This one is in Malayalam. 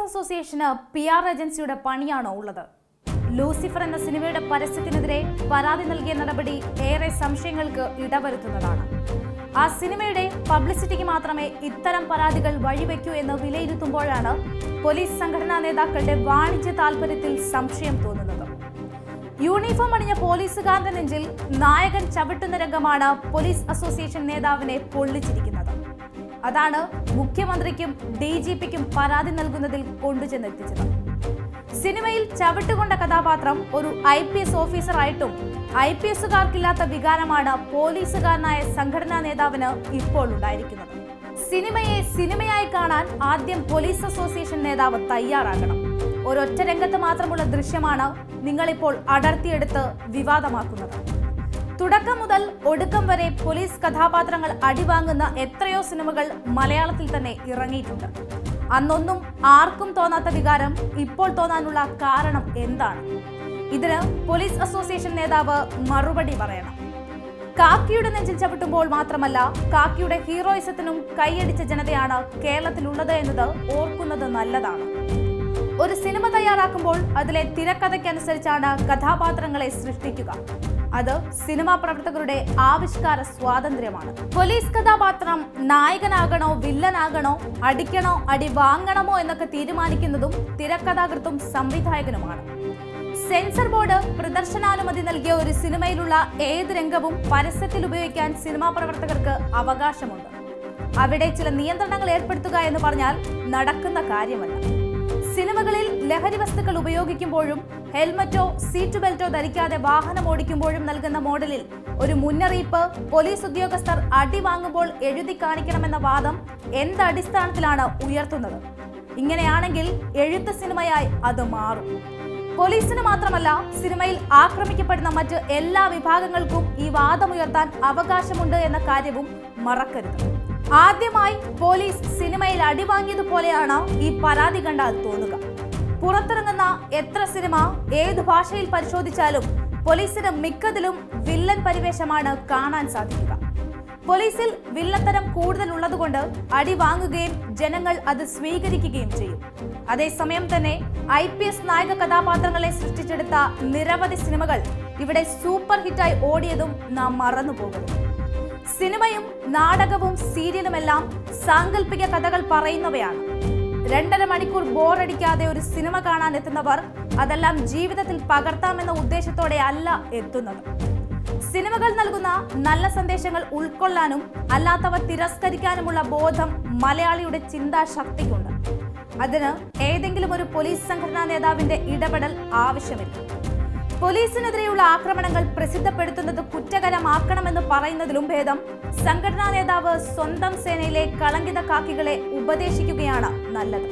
അസോസിയേഷന് PR ഏജൻസിയുടെ പണിയാണോ ഉള്ളത്? ലൂസിഫർ എന്ന സിനിമയുടെ പരസ്യത്തിനെതിരെ പരാതി നൽകിയ നടപടി ഏറെ സംശയങ്ങൾക്ക് ഇടവരുത്തുന്നതാണ്. ആ സിനിമയുടെ പബ്ലിസിറ്റിക്ക് മാത്രമേ ഇത്തരം പരാതികൾ വഴിവെക്കൂ എന്ന് വിലയിരുത്തുമ്പോഴാണ് പോലീസ് സംഘടനാ നേതാക്കളുടെ വാണിജ്യ താൽപര്യത്തിൽ സംശയം തോന്നുന്നത്. യൂണിഫോം അണിഞ്ഞ പോലീസുകാരന്റെ നെഞ്ചിൽ നായകൻ ചവിട്ടുന്ന രംഗമാണ് പോലീസ് അസോസിയേഷൻ നേതാവിനെ പൊള്ളിച്ചിരിക്കുന്നത്. അതാണ് മുഖ്യമന്ത്രിക്കും DGPക്കും പരാതി നൽകുന്നതിൽ കൊണ്ടുചെന്നെത്തിച്ചത്. സിനിമയിൽ ചവിട്ടുകൊണ്ട കഥാപാത്രം ഒരു IPS ഓഫീസറായിട്ടും IPSകാർക്കില്ലാത്ത വികാരമാണ് പോലീസുകാരനായ സംഘടനാ നേതാവിന് ഇപ്പോൾ ഉണ്ടായിരിക്കുന്നത്. സിനിമയെ സിനിമയായി കാണാൻ ആദ്യം പോലീസ് അസോസിയേഷൻ നേതാവ് തയ്യാറാകണം. ഒരൊറ്റ രംഗത്ത് മാത്രമുള്ള ദൃശ്യമാണ് നിങ്ങളിപ്പോൾ അടർത്തിയെടുത്ത് വിവാദമാക്കുന്നത്. തുടക്കം മുതൽ ഒടുക്കം വരെ പോലീസ് കഥാപാത്രങ്ങൾ അടിവാങ്ങുന്ന എത്രയോ സിനിമകൾ മലയാളത്തിൽ തന്നെ ഇറങ്ങിയിട്ടുണ്ട്. അന്നൊന്നും ആർക്കും തോന്നാത്ത വികാരം ഇപ്പോൾ തോന്നാനുള്ള കാരണം എന്താണ്? ഇതിന് പോലീസ് അസോസിയേഷൻ നേതാവ് മറുപടി പറയണം. കാക്കിയുടെ നെഞ്ചിൽ ചവിട്ടുമ്പോൾ മാത്രമല്ല, കാക്കിയുടെ ഹീറോയിസത്തിനും കൈയടിച്ച ജനതയാണ് കേരളത്തിലുള്ളത് എന്നത് ഓർക്കുന്നത് നല്ലതാണ്. ഒരു സിനിമ തയ്യാറാക്കുമ്പോൾ അതിലെ തിരക്കഥയ്ക്കനുസരിച്ചാണ് കഥാപാത്രങ്ങളെ സൃഷ്ടിക്കുക. അത് സിനിമാ പ്രവർത്തകരുടെ ആവിഷ്കാര സ്വാതന്ത്ര്യമാണ്. പോലീസ് കഥാപാത്രം നായകനാകണോ വില്ലനാകണോ, അടിക്കണോ അടി വാങ്ങണമോ എന്നൊക്കെ തീരുമാനിക്കുന്നതും തിരക്കഥാകൃത്തും സംവിധായകനുമാണ്. സെൻസർ ബോർഡ് പ്രദർശനാനുമതി നൽകിയ ഒരു സിനിമയിലുള്ള ഏത് രംഗവും പരസ്യത്തിൽ ഉപയോഗിക്കാൻ സിനിമാ പ്രവർത്തകർക്ക് അവകാശമുണ്ട്. അവിടെ ചില നിയന്ത്രണങ്ങൾ ഏർപ്പെടുത്തുക എന്ന് പറഞ്ഞാൽ നടക്കുന്ന കാര്യമല്ല. സിനിമകളിൽ ലഹരി വസ്തുക്കൾ ഉപയോഗിക്കുമ്പോഴും ഹെൽമറ്റോ സീറ്റ് ബെൽറ്റോ ധരിക്കാതെ വാഹനം ഓടിക്കുമ്പോഴും നൽകുന്ന മോഡലിൽ ഒരു മുന്നറിയിപ്പ് പോലീസ് ഉദ്യോഗസ്ഥർ അടി വാങ്ങുമ്പോൾ എഴുതി കാണിക്കണമെന്ന വാദം എന്ത് അടിസ്ഥാനത്തിലാണ് ഉയർത്തുന്നത്? ഇങ്ങനെയാണെങ്കിൽ എഴുത്ത് സിനിമയായി അത് മാറും. പോലീസിന് മാത്രമല്ല, സിനിമയിൽ ആക്രമിക്കപ്പെടുന്ന മറ്റ് എല്ലാ വിഭാഗങ്ങൾക്കും ഈ വാദമുയർത്താൻ അവകാശമുണ്ട് എന്ന കാര്യവും മറക്കരുത്. ആദ്യമായി പോലീസ് സിനിമയിൽ അടിവാങ്ങിയതുപോലെയാണ് ഈ പരാതി കണ്ടാൽ തോന്നുക. പുറത്തിറങ്ങുന്ന എത്ര സിനിമ ഏത് ഭാഷയിൽ പരിശോധിച്ചാലും പോലീസിന് മിക്കതിലും വില്ലൻ പരിവേഷമാണ് കാണാൻ സാധിക്കുക. പോലീസിൽ വില്ലത്തരം കൂടുതൽ ഉള്ളതുകൊണ്ട് അടി വാങ്ങുകയും ജനങ്ങൾ അത് സ്വീകരിക്കുകയും ചെയ്യും. അതേസമയം തന്നെ IPS നായക കഥാപാത്രങ്ങളെ സൃഷ്ടിച്ചെടുത്ത നിരവധി സിനിമകൾ ഇവിടെ സൂപ്പർ ഹിറ്റായി ഓടിയതും നാം മറന്നുപോകുന്നു. സിനിമയും നാടകവും സീരിയലുമെല്ലാം സാങ്കല്പിക കഥകൾ പറയുന്നവയാണ്. 2.5 മണിക്കൂർ ബോറടിക്കാതെ ഒരു സിനിമ കാണാൻ എത്തുന്നവർ അതെല്ലാം ജീവിതത്തിൽ പകർത്താമെന്ന ഉദ്ദേശത്തോടെ അല്ല എത്തുന്നത്. സിനിമകൾ നൽകുന്ന നല്ല സന്ദേശങ്ങൾ ഉൾക്കൊള്ളാനും അല്ലാത്തവ തിരസ്കരിക്കാനുമുള്ള ബോധം മലയാളിയുടെ ചിന്താശക്തിക്കുണ്ട്. അതിന് ഏതെങ്കിലും ഒരു പോലീസ് സംഘടനാ നേതാവിന്റെ ഇടപെടൽ ആവശ്യമില്ല. പോലീസിനെതിരെയുള്ള ആക്രമണങ്ങൾ പ്രസിദ്ധപ്പെടുത്തുന്നത് കുറ്റകരമാക്കണമെന്ന് പറയുന്നതിലും ഭേദം സംഘടനാ നേതാവ് സ്വന്തം സേനയിലെ കളങ്കിത കാക്കികളെ ഉപദേശിക്കുകയാണ് നല്ലത്.